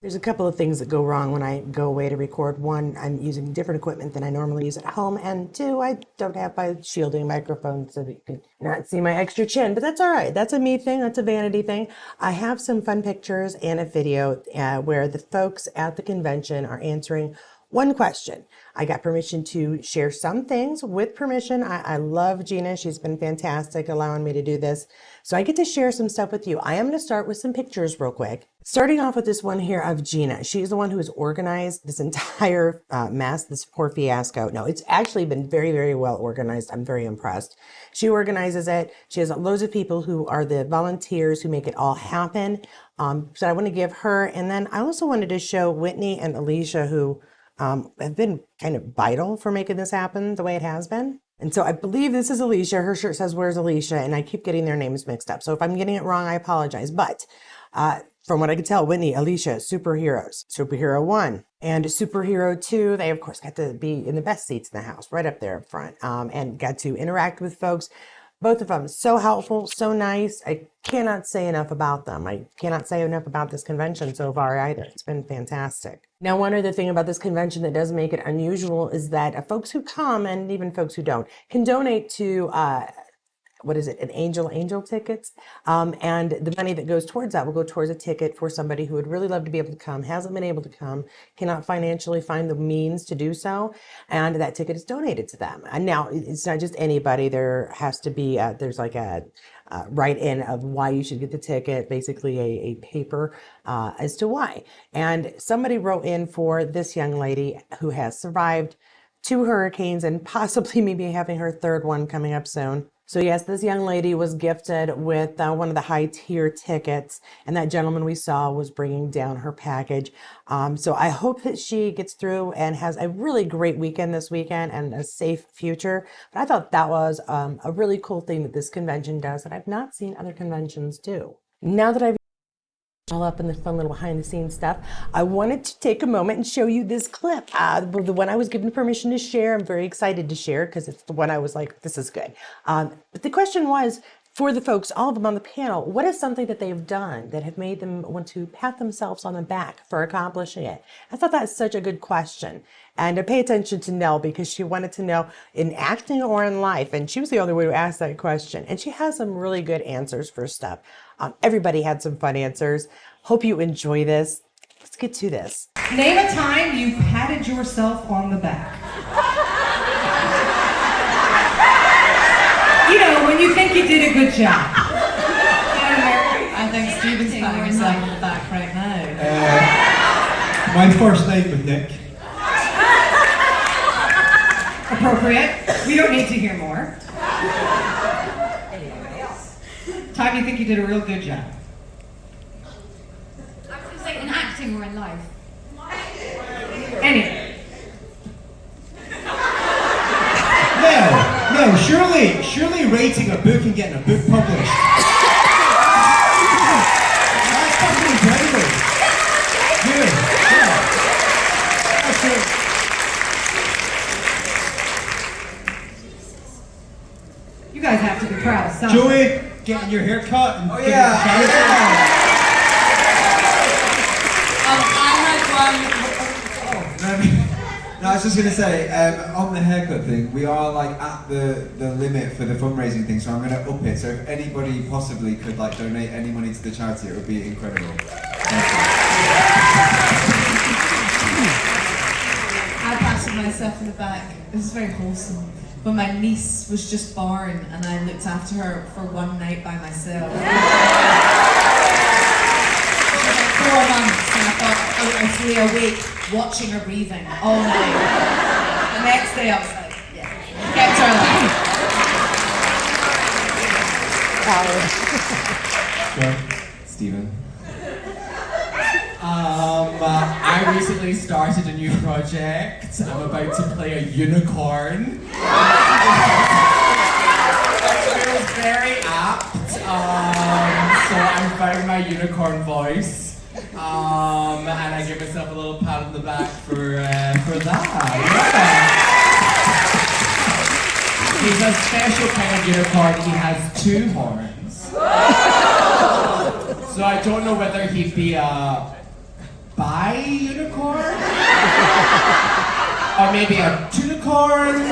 There's a couple of things that go wrong when I go away to record. One, I'm using different equipment than I normally use at home. And two, I don't have my shielding microphone so that you can not see my extra chin. But that's all right. That's a me thing. That's a vanity thing. I have some fun pictures and a video where the folks at the convention are answering one question. I got permission to share some things with permission. I love Gina. She's been fantastic allowing me to do this. So I get to share some stuff with you. I am going to start with some pictures real quick. Starting off with this one here of Gina. She's the one who has organized this entire mess, this poor fiasco. No, it's actually been very, very well organized. I'm very impressed. She organizes it. She has loads of people who are the volunteers who make it all happen. So I want to give her. And then I also wanted to show Whitney and Alicia, who have been kind of vital for making this happen the way it has been. And so I believe this is Alicia. Her shirt says, "Where's Alicia?" And I keep getting their names mixed up. So if I'm getting it wrong, I apologize. But from what I could tell, Whitney, Alicia, superheroes. Superhero 1 and Superhero 2, they of course got to be in the best seats in the house, right up there up front, and got to interact with folks. Both of them so helpful, so nice. I cannot say enough about them. I cannot say enough about this convention so far either. It's been fantastic. Now, one other thing about this convention that does make it unusual is that folks who come, and even folks who don't, can donate to what is it, an angel tickets, and the money that goes towards that will go towards a ticket for somebody who would really love to be able to come, hasn't been able to come, cannot financially find the means to do so, and that ticket is donated to them. And now it's not just anybody. There has to be there's like a write-in of why you should get the ticket, basically a paper as to why. And somebody wrote in for this young lady who has survived 2 hurricanes and possibly maybe having her 3rd one coming up soon. So yes, this young lady was gifted with one of the high tier tickets, and that gentleman we saw was bringing down her package. So I hope that she gets through and has a really great weekend this weekend and a safe future. But I thought that was a really cool thing that this convention does that I've not seen other conventions do. Now that I've all up in the fun little behind the scenes stuff, I wanted to take a moment and show you this clip. The one I was given permission to share. I'm very excited to share because it's the one I was like, this is good. But the question was, for the folks, all of them on the panel, what is something that they've done that have made them want to pat themselves on the back for accomplishing it? I thought that's such a good question. And to pay attention to Nell, because she wanted to know in acting or in life. And she was the only one who asked that question. And she has some really good answers for stuff. Everybody had some fun answers. Hope you enjoy this. Let's get to this. Name a time you've patted yourself on the back. You know, when you think you did a good job. I think Stephen's patting himself on the back right now. My first name was Nick. Appropriate. We don't need to hear more. Time you think you did a real good job. I was going to say in acting or in life. Any. No, surely rating a book and getting a book published. That's fucking incredible. Good, yeah. That's it. You guys have to be proud of something. Joey, getting your hair cut and I had one. No, I was just gonna say, on the haircut thing, we are like at the limit for the fundraising thing, so I'm gonna up it. So if anybody possibly could like donate any money to the charity, it would be incredible. I patted myself in the back. It was very wholesome. When my niece was just born and I looked after her for one night by myself. For 4 months, and I thought I was really awake watching her breathing all night. The next day I was like, yeah, kept her alive. Stephen. I recently started a new project. I'm about to play a unicorn. It feels very apt. So I found my unicorn voice. And I give myself a little pat on the back for that. Yeah. He's a special kind of unicorn. He has 2 horns. So I don't know whether he'd be a bi or maybe a unicorn.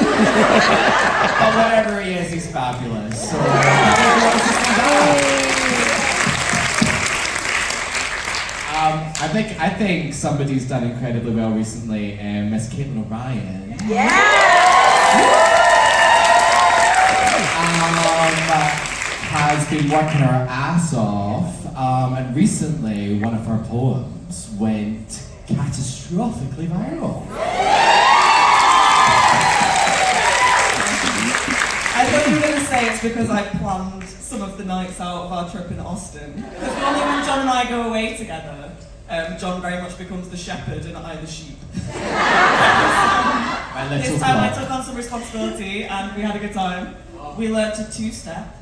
But whatever he is, he's fabulous. So, I think somebody's done incredibly well recently. Miss Caitlin O'Brien. Has been working her ass off, and recently one of her poems went catastrophically viral. I thought you were going to say it's because I planned some of the nights out of our trip in Austin. Because normally when John and I go away together, John very much becomes the shepherd and I the sheep. This time I took on some responsibility and we had a good time. We learned to two-step.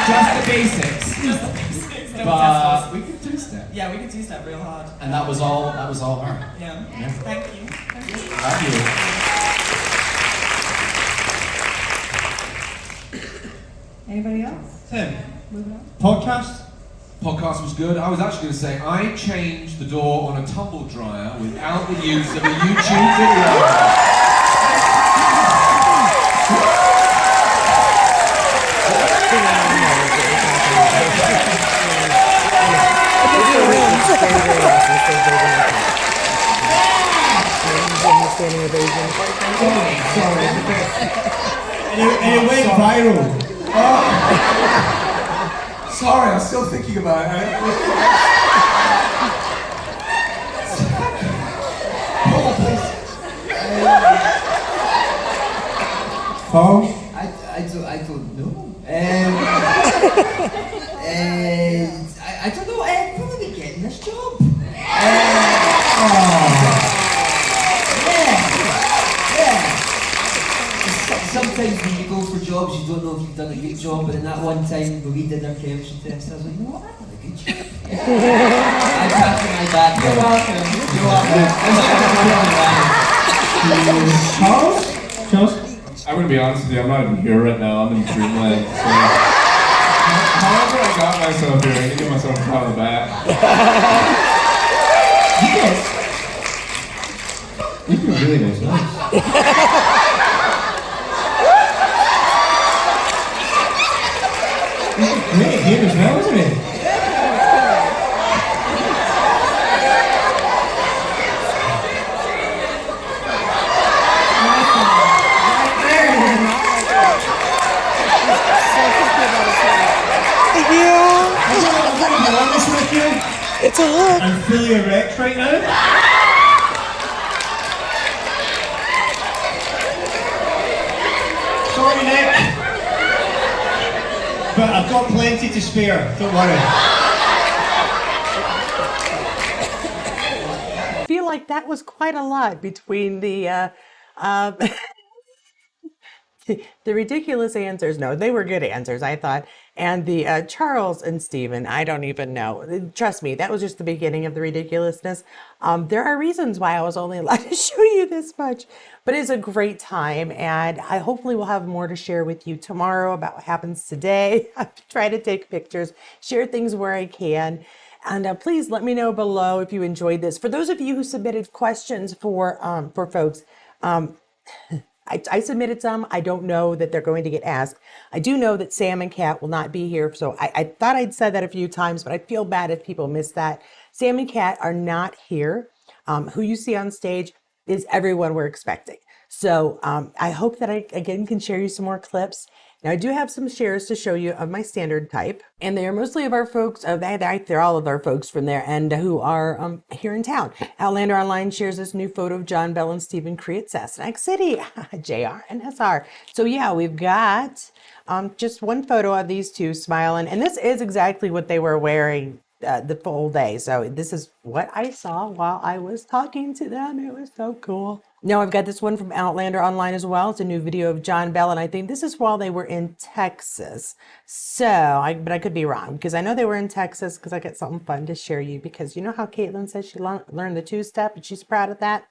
Just the basics. Just the basics. But we could two-step. Yeah, we could two-step real hard. And that was all her. Yeah. Thank you. Love you. Anybody else? Tim, Moving on. podcast? Podcast was good. I was actually going to say I changed the door on a tumble dryer without the use of a YouTube video. And it went viral. Sorry, I'm still thinking about it. Paul, please. Paul? I don't know. I don't know. Probably getting this job. Sometimes when you go for jobs, you don't know if you've done a good job. But in that one time when we did our chemistry test, I was like, you know what? I've done a good job. I'm patting my back. You're welcome. You're welcome. Charles? I'm gonna be honest with you, I'm not even here right now, I'm in dreamland, so... However I got myself here, I can give myself a pat on the back. You do really nice. Great game as well, isn't it? It's a look. I'm fully erect right now. Sorry, Nick. But I've got plenty to spare, don't worry. I feel like that was quite a lot between the the ridiculous answers. No, they were good answers, I thought. And the Charles and Stephen, I don't even know. Trust me, that was just the beginning of the ridiculousness. There are reasons why I was only allowed to show you this much, but it's a great time. And I hopefully will have more to share with you tomorrow about what happens today. I try to take pictures, share things where I can. And please let me know below if you enjoyed this. For those of you who submitted questions for folks, I submitted some. I don't know that they're going to get asked. I do know that Sam and Kat will not be here. So I thought I'd said that a few times, but I feel bad if people missed that. Sam and Kat are not here. Who you see on stage is everyone we're expecting. So I hope that I, again, can share you some more clips. Now, I do have some shares to show you of my standard type, and they are mostly of our folks. They're all of our folks from there and who are here in town. Outlander Online shares this new photo of John Bell and Stephen Cree at Sasnak City, JR and SR. So yeah, we've got just one photo of these two smiling, and this is exactly what they were wearing the full day. So this is what I saw while I was talking to them. It was so cool. Now I've got this one from Outlander Online as well. It's a new video of John Bell, and I think this is while they were in Texas. But I could be wrong because I know they were in Texas because I got something fun to share you because you know how Caitlin says she learned the two-step and she's proud of that?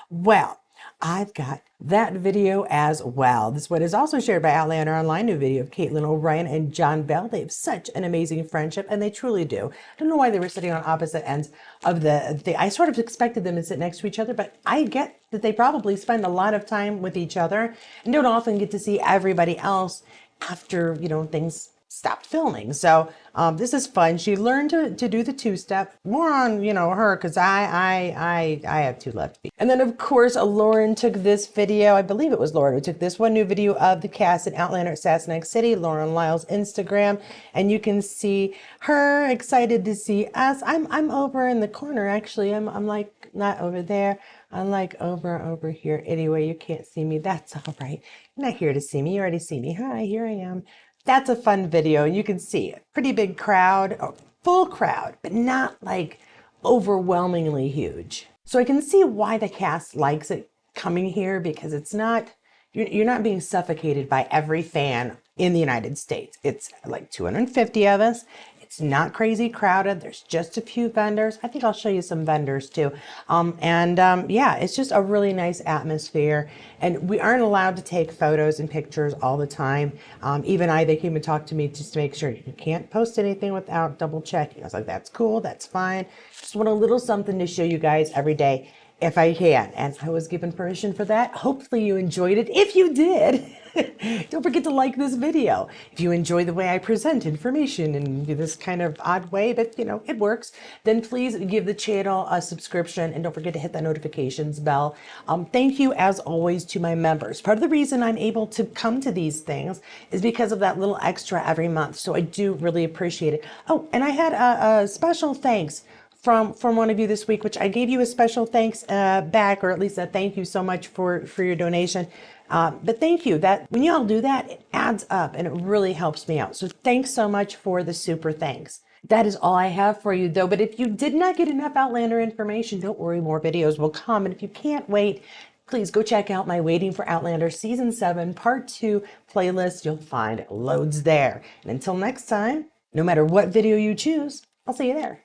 Well, I've got that video as well. This one is also shared by Outlander Online, new video of Caitlin O'Brien and John Bell. They have such an amazing friendship, and they truly do. I don't know why they were sitting on opposite ends of I sort of expected them to sit next to each other, but I get that they probably spend a lot of time with each other and don't often get to see everybody else after, things stopped filming. So this is fun. She learned to do the two-step. More on, her, because I have two left feet. And then of course Lauren took this video. I believe it was Lauren who took this one new video of the cast in Outlander at Sasnak City, Lauren Lyle's Instagram, and you can see her excited to see us. I'm over in the corner actually. I'm like not over there. I'm like over here. Anyway, you can't see me. That's all right. You're not here to see me. You already see me. Hi, here I am. That's a fun video. You can see a pretty big crowd, full crowd, but not like overwhelmingly huge. So I can see why the cast likes it coming here, because it's not, you're not being suffocated by every fan in the United States. It's like 250 of us. It's not crazy crowded. There's just a few vendors. I think I'll show you some vendors too. Yeah, it's just a really nice atmosphere. And we aren't allowed to take photos and pictures all the time. Even they came and talked to me just to make sure you can't post anything without double checking. I was like, that's cool, that's fine. Just want a little something to show you guys every day if I can. And I was given permission for that. Hopefully you enjoyed it. If you did, don't forget to like this video. If you enjoy the way I present information in this kind of odd way, but it works, then please give the channel a subscription and don't forget to hit that notifications bell. Thank you as always to my members. Part of the reason I'm able to come to these things is because of that little extra every month. So I do really appreciate it. Oh, and I had a special thanks from one of you this week, which I gave you a special thanks back, or at least a thank you so much for your donation. But thank you. That when y'all do that, it adds up and it really helps me out. So thanks so much for the super thanks. That is all I have for you though. But if you did not get enough Outlander information, don't worry, more videos will come. And if you can't wait, please go check out my Waiting for Outlander Season 7 Part 2 playlist. You'll find loads there. And until next time, no matter what video you choose, I'll see you there.